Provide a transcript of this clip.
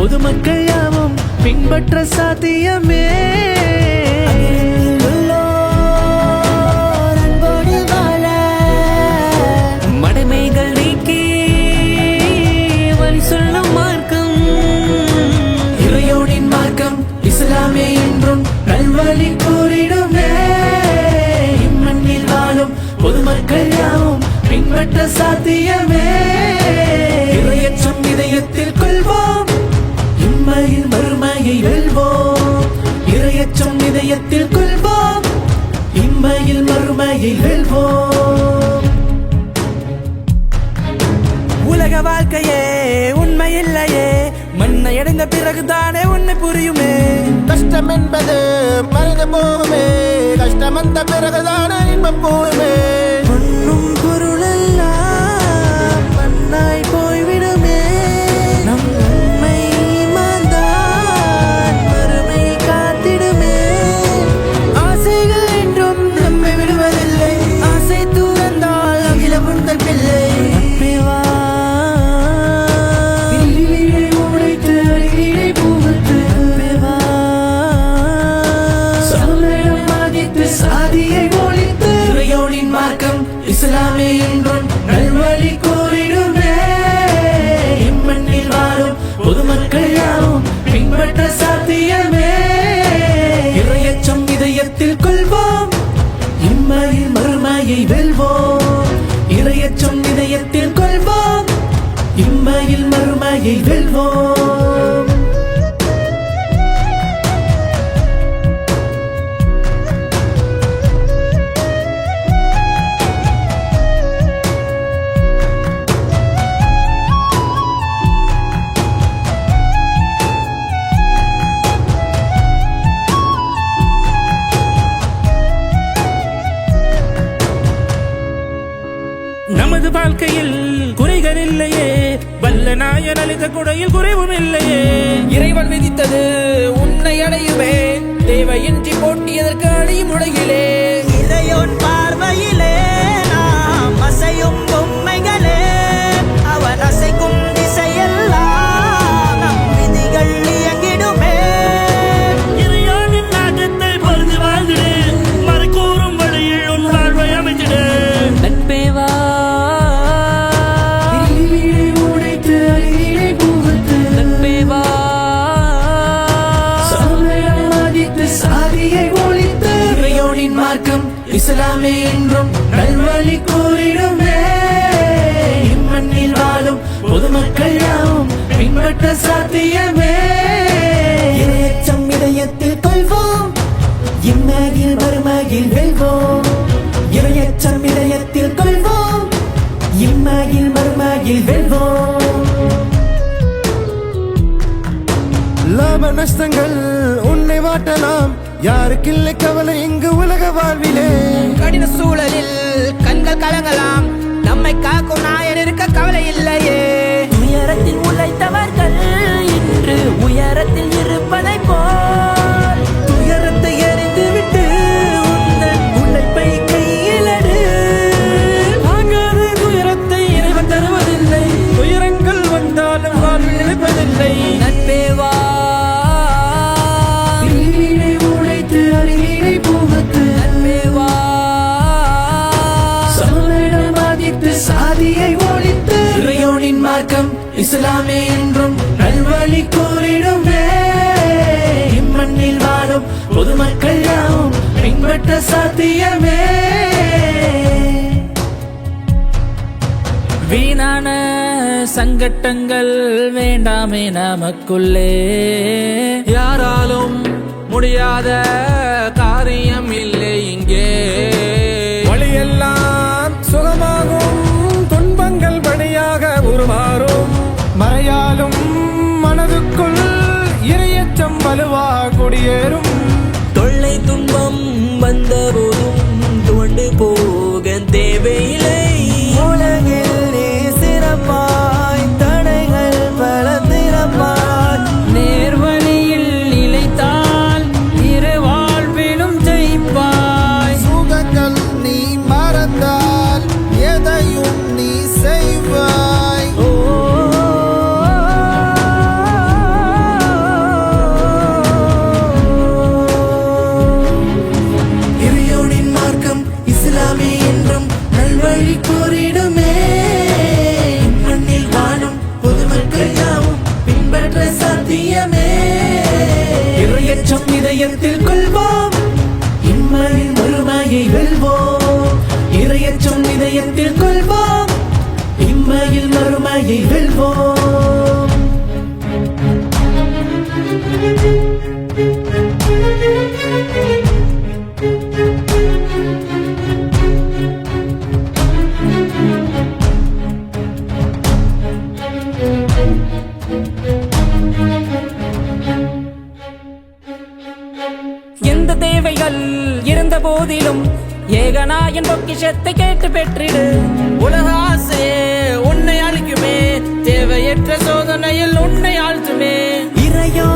பொதுமக்கள் யாவும் பின்பற்ற சாத்தியமே. மடமைகள் நீக்கி வழி சொல்லும் மார்க்கம் இறையோனின் மார்க்கம் இஸ்லாமே என்றும் நல்வழி கூறிடுமே. இம்மண்ணில் வாழும் பொதுமக்கள் யாவும் பின்பற்ற சாத்தியமே. இறையச்சம் இதயத்தில் கொள்வோம், இம்மையில் மறுமையை வெல்வோம். இறையச்சம் இதயத்தில் கொள்வோம், இம்மையில் மறுமையை வெல்வோம். உலக வாழ்க்கையே உண்மை இல்லையே, மண்ணை அடைந்த பிறகுதானே உண்மை புரியுமே. கஷ்டம் என்பது மறைந்து போகுமே, கஷ்டம் வந்த பிறகுதானே இன்பம் போகுமே. பொன்னும் பொருளெல்லாம் மண்ணாய் போய்விடுமே. நம் உண்மை மாந்தான் மறுமை காத்திடுமே. ஆசைகள் என்றும் நம்மை விடுவதில்லை, ஆசை தூரந்தால் அகில முந்தல் பிள்ளை. இஸ்லாமே என்றும் நல்வழி கூறிடுமே. இம்மண்ணில் வாழும் பொதுமக்கள் யாவும் பின்பற்ற சாத்தியமே. இறையச்சம் இதயத்தில் கொள்வோம், இம்மையில் மறுமையை வெல்வோம். இறையச்சம் இதயத்தில் கொள்வோம், இம்மையில் மறுமையை வெல்வோம். நமது வாழ்க்கையில் குறைகள் இல்லையே, வல்ல நாயன் அளித்த குடையில் குறைவும் இல்லையே. இறைவன் விதித்தது உன்னை அடையுமே, தேவையின்றி போட்டியதற்கு அடையும் உலகிலே. இறையோன் பார்வையிலே நாம் அசையும் பொம்மைகளே, அவன் அசைக்கும் திசையெல்லாம் நம் விதிகள் இயங்கிடுமே. இறையானின் நாட்டத்தை பொறுத்து வாழ்ந்திடு, மறுக்கூறும் வழியில் உன் வாழ்வை அமைத்திடு. நட்பேவா மார்க்கம் இஸ்லாமே என்றும் நல்வழி கூறிடுமே. இம்மண்ணில் வாழும் பொதுமக்கள் யாவும் பின்பற்ற சாத்தியமே. இறையச்சம் இதயத்தில் கொள்வோம், இம்மையில் மறுமையில் வெல்வோம். இறையச்சம் இதயத்தில் கொள்வோம், இம்மையில் மறுமையில் வெல்வோம். லாப நஷ்டங்கள் உன்னை வாட்டலாம், யாருக்கில்லை கவலை இங்கு உலக வாழ்விலே. கடின சூழலில் கண்கள் கலங்கலாம், நம்மை காக்கும் நாயன் இருக்க கவலை இல்லையே. உயரத்தில் உழைத்தவர்கள் இன்று உயரத்தில் இருப்பதை போல், துயரத்தை எறிந்துவிட்டு உந்தன் உழைப்பை கையிலடு. தாங்காத துயரத்தை இறைவன் தருவதில்லை, துயரங்கள் வந்தாலும் வாழ்வில் நினைப்பதில்லை. நட்பேவா சாதியை ஒழித்து இறையோனின் மார்க்கம் இஸ்லாமே என்றும் நல்வழி கூறிடுமே. இம்மண்ணில் வாழும் பொதுமக்கள் யாவும் பின்பற்ற சாத்தியமே. வீணான சங்கட்டங்கள் வேண்டாமே நமக்குள்ளே, யாராலும் முடியாத காரியம் இல்லை இங்கே. வழியெல்லாம் சுகமாகும், துன்பங்கள் பணியாக உருமாறும். மறையாலும் மனதுக்குள் இறையச்சம் வலுவாக குடியேறும். தொல்லை துன்பம் வந்த போதும் துவண்டு போக தேவையில்லை. உலகில் நீ சிறப்பாய், தடைகள் பல திறப்பாய். நேர்வழியில் நிலைத்தால் இரு வாழ்விலும் ஜெயிப்பாய். சுகங்கள் நீ மறந்தால் எதையும் நீ செய்வாய். இதயத்தில் கொள்வோம் இம்மையில் மறுமையை வெல்வோம் இரையச்சம் இதயத்தில் கொள்வோம் இம்மையில் மறுமையை வெல்வோம் எந்த தேவைகள் இருந்த போதிலும் ஏகனாயன் பொக்கிஷத்தை கேட்டு பெற்றிடு. உலக ஆசை உன்னை அழிக்குமே, தேவையற்ற சோதனையில் உன்னை ஆழ்த்துமே. இறையோ